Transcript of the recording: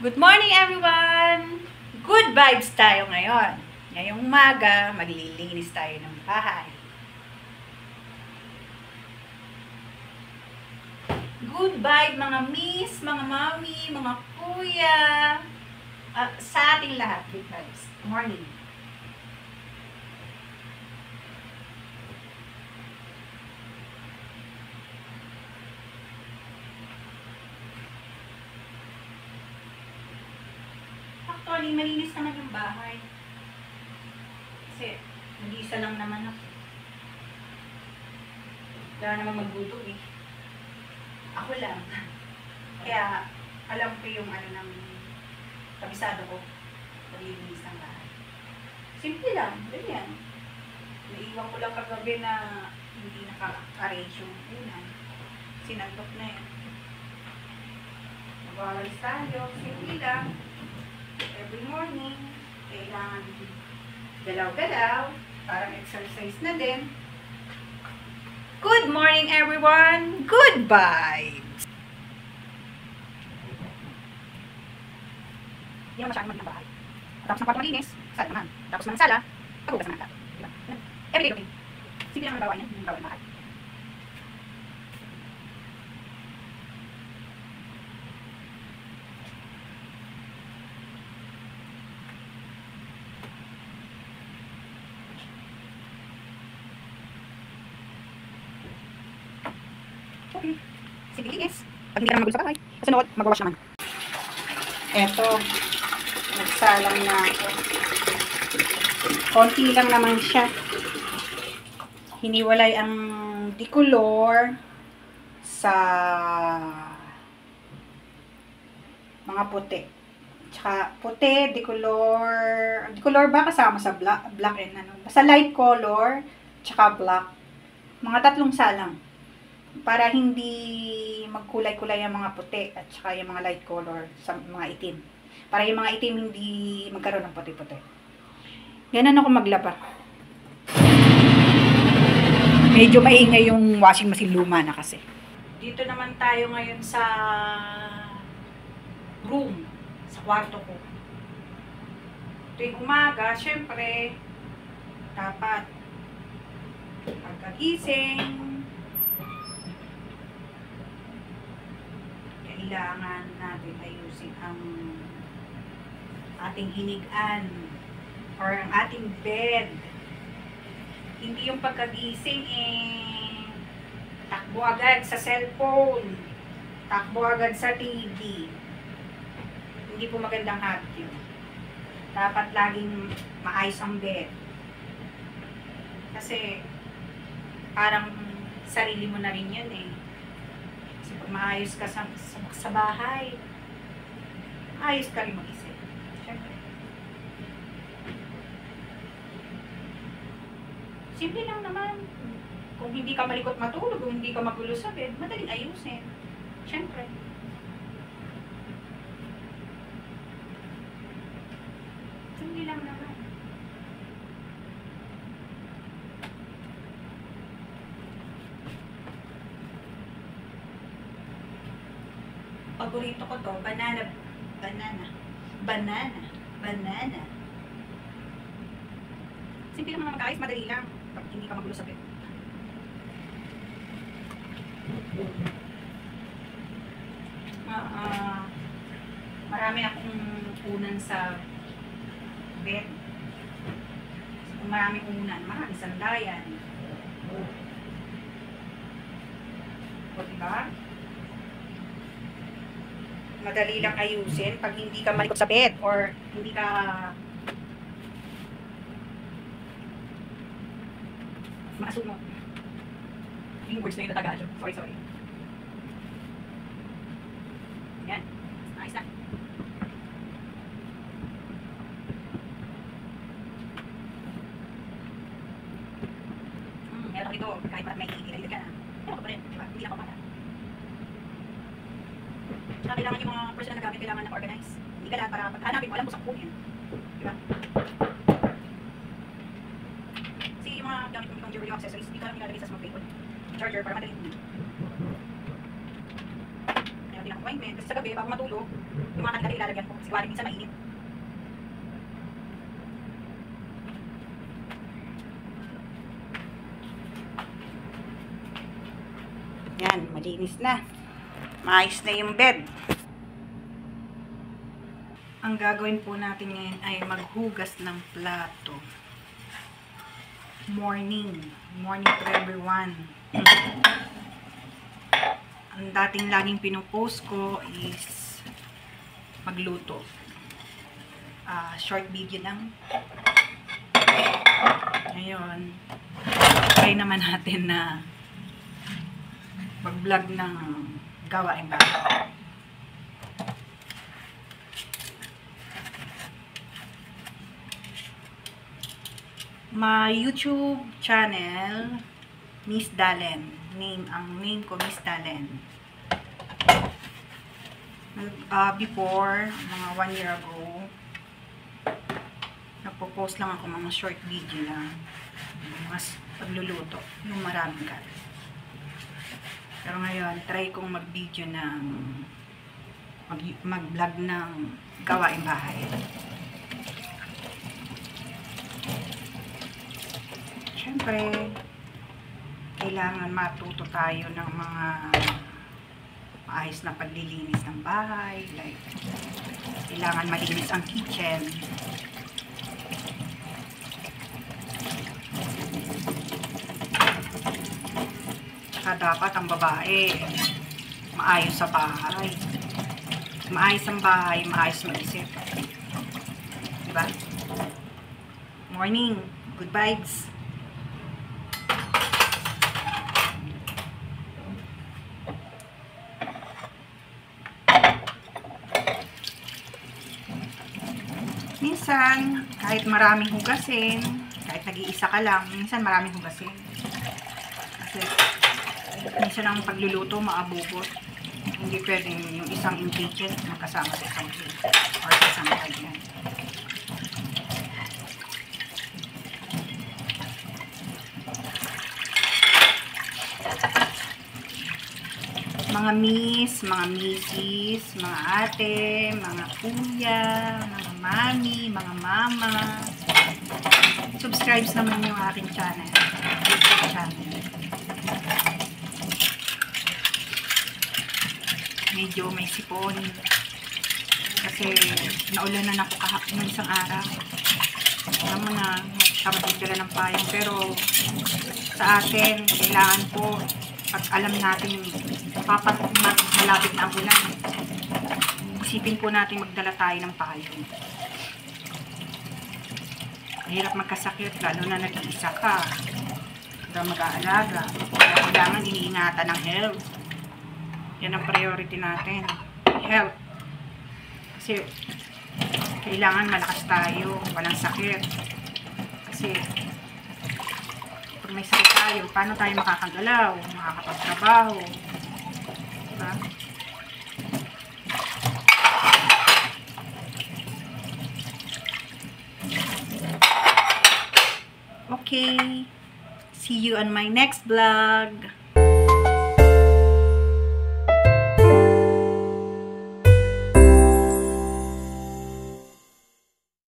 Good morning everyone! Good vibes tayo ngayon. Ngayong umaga, maglilinis tayo ng bahay. Good vibe mga miss, mga mami, mga kuya, sa ating lahat. Good vibes. Morning. Actually, malinis naman yung bahay. Kasi, mag-isa lang naman ako. Wala naman magluto eh. Ako lang. Kaya, alam ko yung ng kabisado ko. Malinis ng bahay. Simple lang. Ganyan. Naiwan ko lang kagabi na hindi naka-arrange yung unan. Sinandok na yun. Mag-awalis tayo. Simple lang. Every morning, kailangan galaw-galaw, parang exercise na din. Good morning everyone! Good vibes! Hindi naman masyadong maging bahay. Tapos ng kwarto malinis, sala naman. Tapos ng sala, pag-ugas naman lahat. Diba? Everyday routine. Simple lang ang bawa niya, yung bawa ng bahay. Okay. Sige, linis. Pag hindi ka naman magulo sa bahay, kasunod, mag-wash naman. Eto, nagsalang na ako. Konti lang naman siya. Hiniwalay ang dicolor sa mga puti. Tsaka puti, dicolor ba kasama sa black and ano. Basta light color, tsaka black. Mga tatlong salang. Para hindi magkulay-kulay ang mga puti at saka yung mga light color sa mga itim. Para yung mga itim hindi magkaroon ng puti-puti. Ganun ako maglaba. Medyo maingay yung washing machine, luma na kasi. Dito naman tayo ngayon sa room, sa kwarto ko. Tuwing umaga, syempre, dapat pagkagising, kailangan natin ayusin ang ating hinigaan or ang ating bed. Hindi yung pagkagising takbo agad sa cellphone, takbo agad sa TV. Hindi po magandang habit yun. Dapat laging maayos ang bed. Kasi parang sarili mo na rin yun eh. Pag maayos ka sa bahay, ayos ka rin mag-isip. Siyempre. Simple lang naman. Kung hindi ka malikot matulog, kung hindi ka magulo sa bed, madaling ayusin. Siyempre. Simple lang naman. Paborito ko to, banana. Simple lang naman mag-ayos, madali lang. Pag hindi ka magulo sa bed. Marami akong unan sa bed. Kung marami unan, marami sandayan. O diba? Madali lang ayusin pag hindi ka malikot sa bed or hindi ka maasunod. Yung words na yun na Tagalog. Sorry. Yan. Ayos na. Meron ito. Kahit pa may ikikilig ka na. Meron ka pa rin. Diba? Hindi lang ako pala. Tsaka kailangan yung mga personal na gamit kailangan na organize. Hindi ka lahat para paghanapin mo, alam mo sa kunin. Diba? Kasi yung mga gamit mo yung jewelry accessories, hindi ka lang nilalagay sa small table. Charger para madali mo. Kaya din ang appointment. Kasi sa gabi, bago matulog, Yung mga kandila ilalagyan ko. Sigwari minsan mainit. Yan, malinis na. Maayos na yung bed. Ang gagawin po natin ngayon ay maghugas ng plato. Morning to everyone. Ang dating laging pinupost ko is magluto. Short video lang. Ngayon, try naman natin na mag-vlog ng gawaing bahay. My YouTube channel, Miss Dalen. Ang name ko, Miss Dalen. Before, mga 1 year ago, nagpo-post lang ako mga short video lang. Mas pagluluto, yung maraming kalat. Pero ngayon, try kong mag-video ng mag-vlog ng gawaing bahay. Siyempre, kailangan matuto tayo ng mga maayos na paglilinis ng bahay. Like, kailangan malinis ang kitchen. Tsaka dapat ang babae maayos sa bahay. Maayos ang bahay, maayos mag-isip. Diba? Morning. Good vibes. Minsan, kahit maraming hugasin, kahit nag-iisa ka lang, minsan maraming hugasin. Kasi, minsan ang pagluluto, maabubot. Hindi pwedeng yung isang ingredient magkasama sa isang plate or sa isang kagyan. Mga miss, mga missis, mga ate, mga kuya, mga mami, mga mama. Subscribe naman yung aking channel. YouTube channel. Medyo may sipon. Kasi naulanan ako kahapon ng isang araw. Alam mo na, magdala ng payong. Pero sa atin, kailangan po, pag alam natin malapit na ang ulan, isipin po natin magdala tayo ng payong. Mahirap magkasakit, lalo na nag-iisa ka. Hanggang mag-aalaga. Kailangan iniingatan ng health. Yan ang priority natin. Health. Kasi kailangan malakas tayo, walang sakit. Kasi pag may sakit tayo, paano tayo makakagalaw, makakapagtrabaho? Diba? Okay. See you on my next vlog.